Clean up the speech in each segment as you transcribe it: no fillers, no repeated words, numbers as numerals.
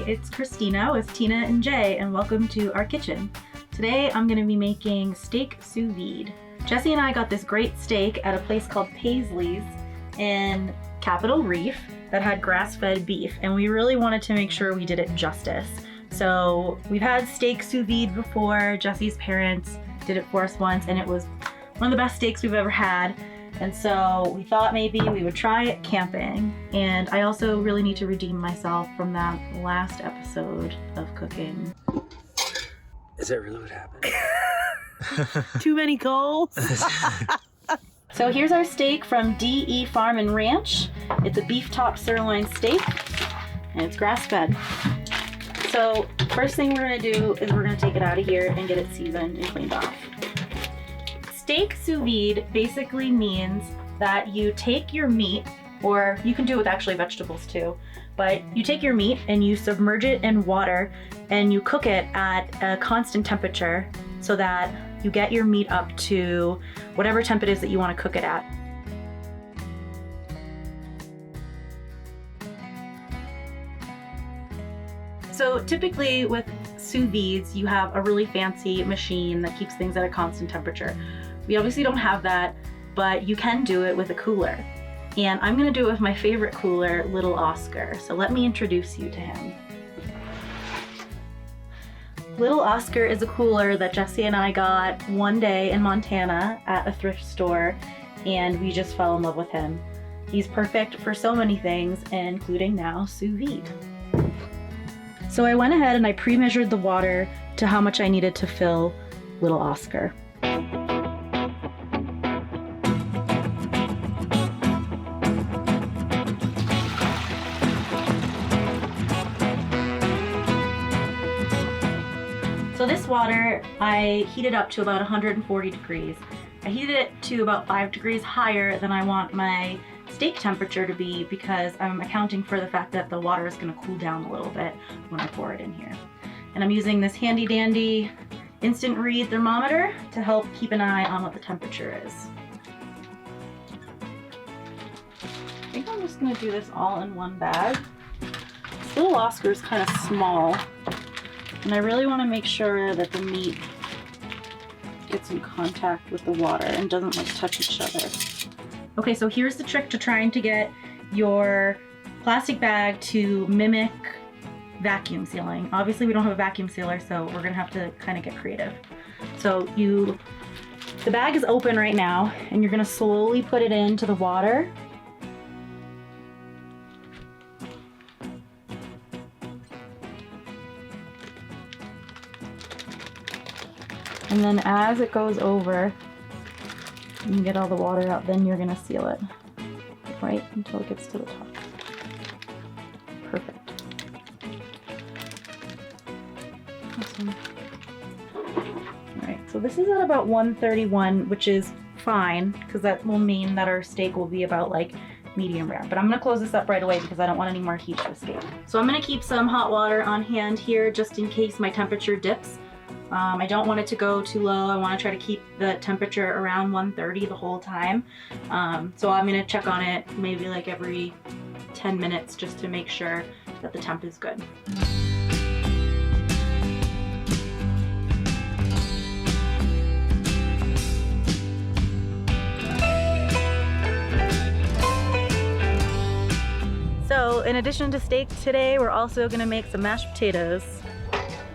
it's Christina with Tina and Jay, and welcome to our kitchen. Today I'm going to be making steak sous vide. Jesse and I got this great steak at a place called Paisley's in Capitol Reef that had grass-fed beef, and we really wanted to make sure we did it justice. So we've had steak sous vide before. Jesse's parents did it for us once, and it was one of the best steaks we've ever had. And so we thought maybe we would try it camping. And I also really need to redeem myself from that last episode of cooking. Is that really what happened? Too many goals. So here's our steak from DE Farm and Ranch. It's a beef top sirloin steak, and it's grass-fed. So first thing we're gonna do is we're gonna take it out of here and get it seasoned and cleaned off. Steak sous vide basically means that you take your meat, or you can do it with actually vegetables too, but you take your meat and you submerge it in water and you cook it at a constant temperature so that you get your meat up to whatever temp it is that you want to cook it at. So typically with sous vides, you have a really fancy machine that keeps things at a constant temperature. We obviously don't have that, but you can do it with a cooler. And I'm gonna do it with my favorite cooler, Little Oscar. So let me introduce you to him. Little Oscar is a cooler that Jesse and I got one day in Montana at a thrift store, and we just fell in love with him. He's perfect for so many things, including now sous vide. So I went ahead and I pre-measured the water to how much I needed to fill Little Oscar. So this water, I heated up to about 140 degrees. I heated it to about 5 degrees higher than I want my steak temperature to be because I'm accounting for the fact that the water is going to cool down a little bit when I pour it in here. And I'm using this handy dandy instant read thermometer to help keep an eye on what the temperature is. I think I'm just going to do this all in one bag. This Little Oscar is kind of small, and I really want to make sure that the meat gets in contact with the water and doesn't like touch each other. Okay, so here's the trick to trying to get your plastic bag to mimic vacuum sealing. Obviously we don't have a vacuum sealer, so we're gonna have to kind of get creative. So the bag is open right now, and you're gonna slowly put it into the water. And then as it goes over, you can get all the water out, then you're gonna seal it, right until it gets to the top. Perfect. Awesome. All right, so this is at about 131, which is fine, because that will mean that our steak will be about like medium rare. But I'm gonna close this up right away because I don't want any more heat to escape. So I'm gonna keep some hot water on hand here just in case my temperature dips. I don't want it to go too low. I want to try to keep the temperature around 130 the whole time. So I'm going to check on it maybe like every 10 minutes just to make sure that the temp is good. So in addition to steak today, we're also going to make some mashed potatoes.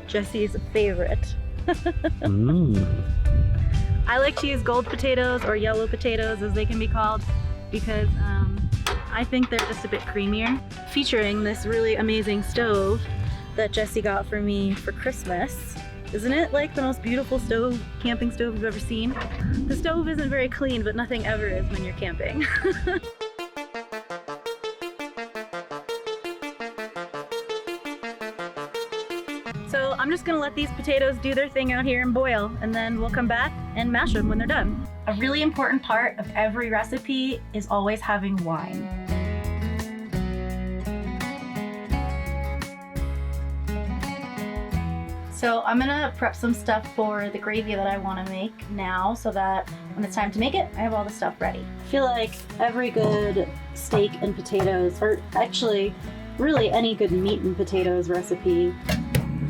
Jesse's favorite. I like to use gold potatoes, or yellow potatoes as they can be called, because I think they're just a bit creamier. Featuring this really amazing stove that Jesse got for me for Christmas. Isn't it like the most beautiful stove, camping stove you've ever seen? The stove isn't very clean, but nothing ever is when you're camping. So I'm just gonna let these potatoes do their thing out here and boil, and then we'll come back and mash them when they're done. A really important part of every recipe is always having wine. So I'm gonna prep some stuff for the gravy that I wanna make now so that when it's time to make it, I have all the stuff ready. I feel like every good steak and potatoes, or actually really any good meat and potatoes recipe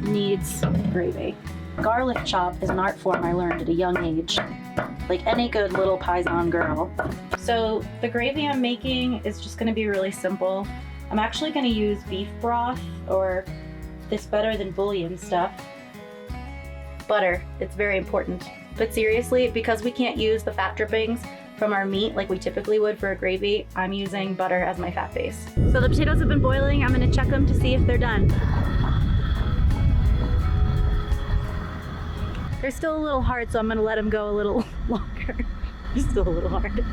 needs gravy. Garlic chop is an art form I learned at a young age, like any good little paisan girl. So the gravy I'm making is just gonna be really simple. I'm actually gonna use beef broth or this better than bouillon stuff. Butter, it's very important. But seriously, because we can't use the fat drippings from our meat like we typically would for a gravy, I'm using butter as my fat base. So the potatoes have been boiling. I'm gonna check them to see if they're done. They're still a little hard, so I'm gonna let them go a little longer. They're still a little hard.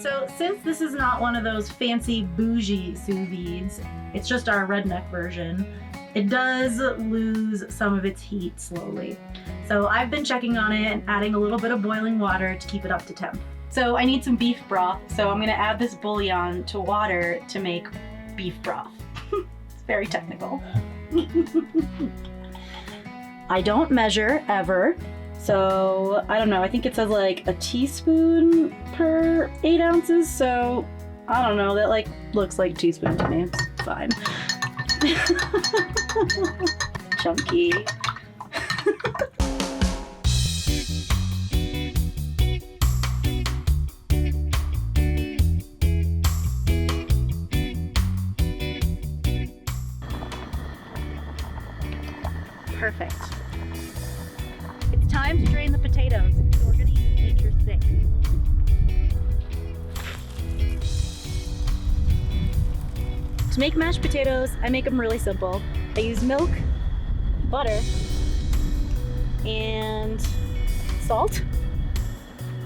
So since this is not one of those fancy bougie sous vides, it's just our redneck version, it does lose some of its heat slowly. So I've been checking on it and adding a little bit of boiling water to keep it up to temp. So I need some beef broth, so I'm gonna add this bouillon to water to make beef broth. It's very technical. I don't measure ever, so I don't know, I think it says like a teaspoon per 8 ounces, so I don't know, that like looks like a teaspoon to me, it's fine. Chunky. Perfect. It's time to drain the potatoes, so we're gonna use nature's sink. To make mashed potatoes, I make them really simple. I use milk, butter, and salt,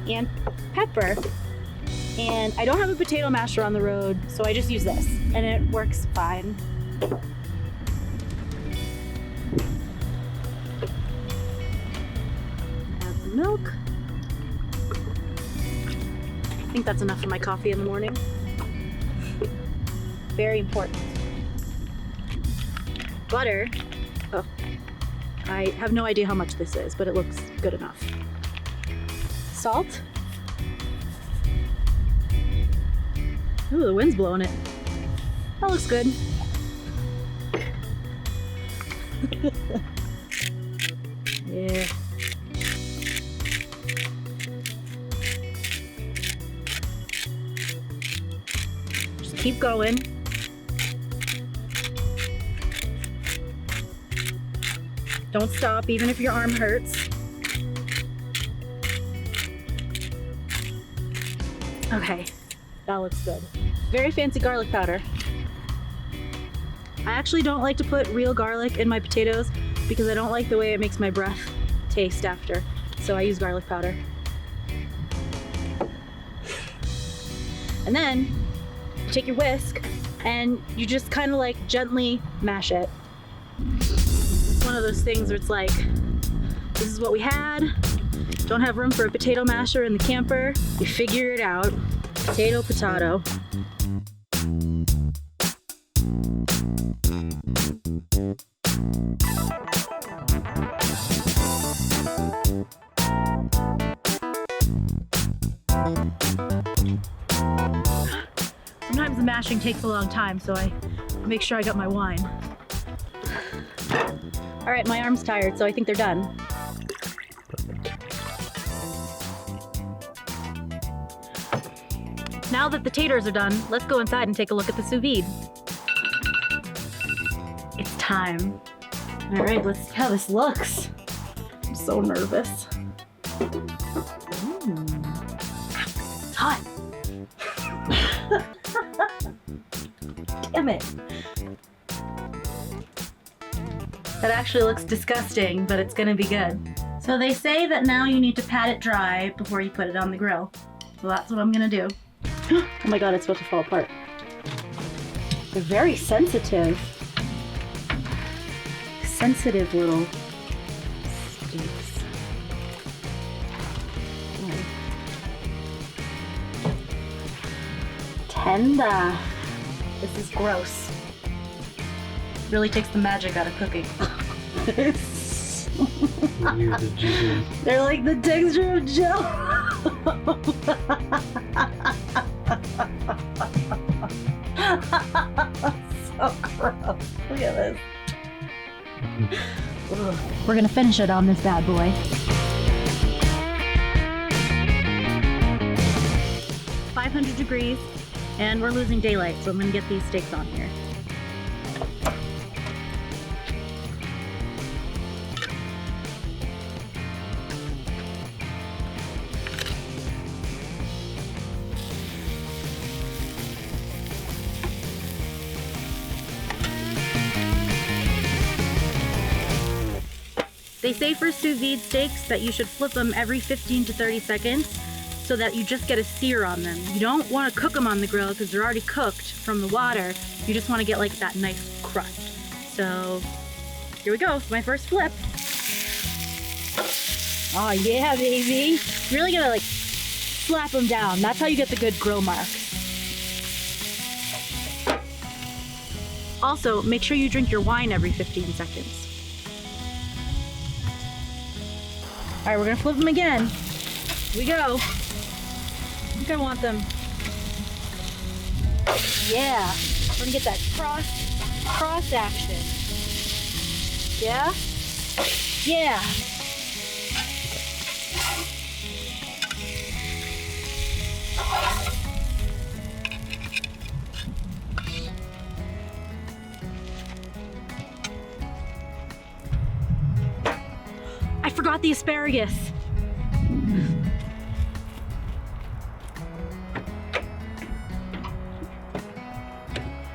and pepper. And I don't have a potato masher on the road, so I just use this, and it works fine. Add some milk. I think that's enough for my coffee in the morning. Very important. Butter. Oh, I have no idea how much this is, but it looks good enough. Salt. Ooh, the wind's blowing it. That looks good. Yeah. Just keep going. Don't stop, even if your arm hurts. Okay, that looks good. Very fancy garlic powder. I actually don't like to put real garlic in my potatoes because I don't like the way it makes my breath taste after. So I use garlic powder. And then you take your whisk and you just kind of like gently mash it. It's one of those things where it's like, this is what we had. Don't have room for a potato masher in the camper. You figure it out. Potato, potato. Sometimes the mashing takes a long time, so I make sure I got my wine. All right, my arm's tired, so I think they're done. Now that the taters are done, let's go inside and take a look at the sous vide. It's time. All right, let's see how this looks. I'm so nervous. It's hot. Damn it. That actually looks disgusting, but it's gonna be good. So they say that now you need to pat it dry before you put it on the grill. So that's what I'm gonna do. Oh my god, it's about to fall apart. They're very sensitive. Sensitive little steaks. Oh. Tender. This is gross. Really takes the magic out of cooking. They're like the texture of Jello. So we're gonna finish it on this bad boy. .500 degrees, and we're losing daylight, so I'm gonna get these steaks on here. They say for sous vide steaks that you should flip them every 15 to 30 seconds so that you just get a sear on them. You don't want to cook them on the grill because they're already cooked from the water. You just want to get like that nice crust. So here we go, my first flip. Oh yeah, baby. You really gotta like slap them down. That's how you get the good grill marks. Also, make sure you drink your wine every 15 seconds. All right, we're gonna flip them again. Here we go. I think I want them. Yeah, we're gonna get that cross action. Yeah? Yeah. I forgot the asparagus.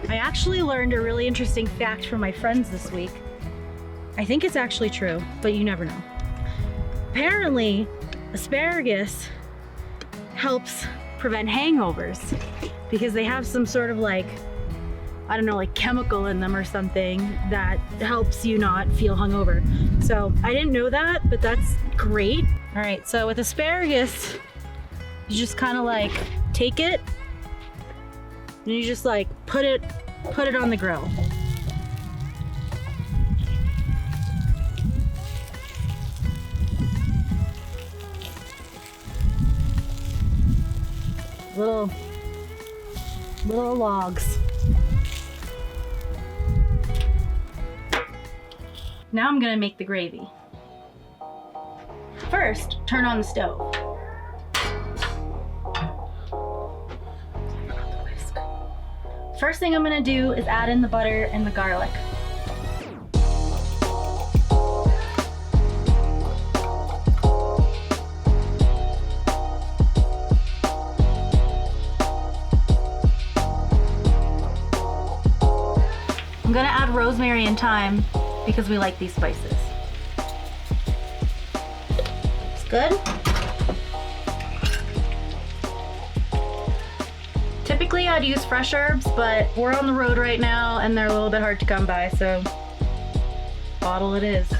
I actually learned a really interesting fact from my friends this week. I think it's actually true, but you never know. Apparently, asparagus helps prevent hangovers because they have some sort of like, I don't know, like chemical in them or something that helps you not feel hungover. So I didn't know that, but that's great. All right, so with asparagus, you just kind of like take it and you just like put it on the grill. Little logs. Now I'm gonna make the gravy. First, turn on the stove. First thing I'm gonna do is add in the butter and the garlic. I'm gonna add rosemary and thyme because we like these spices. It's good. Typically I'd use fresh herbs, but we're on the road right now and they're a little bit hard to come by, so bottle it is.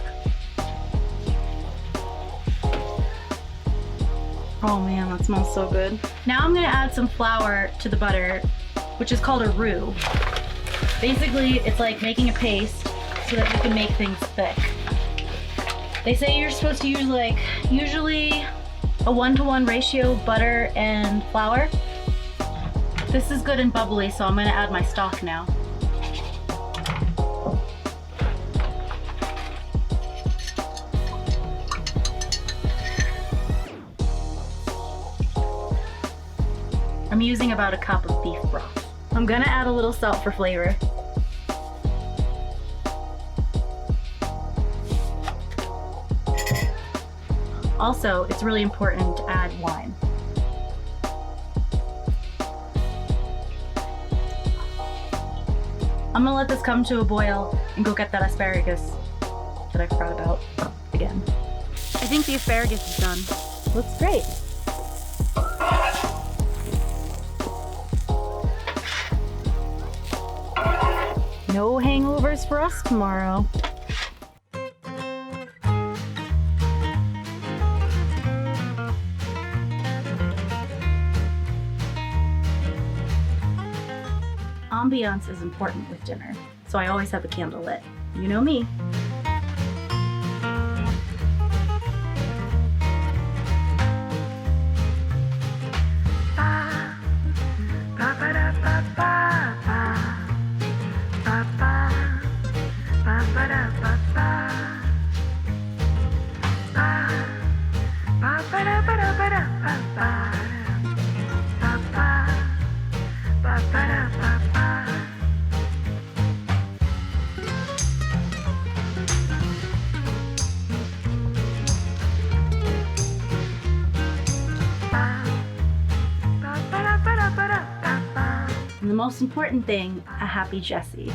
Oh man, that smells so good. Now I'm gonna add some flour to the butter, which is called a roux. Basically, it's like making a paste so that you can make things thick. They say you're supposed to use like, usually a 1-to-1 ratio of butter and flour. This is good and bubbly, so I'm gonna add my stock now. I'm using about a cup of beef broth. I'm gonna add a little salt for flavor. Also, it's really important to add wine. I'm gonna let this come to a boil and go get that asparagus that I forgot about again. I think the asparagus is done. Looks great. No hangovers for us tomorrow. Ambiance is important with dinner, so I always have a candle lit. You know me. And the most important thing, a happy Jessie.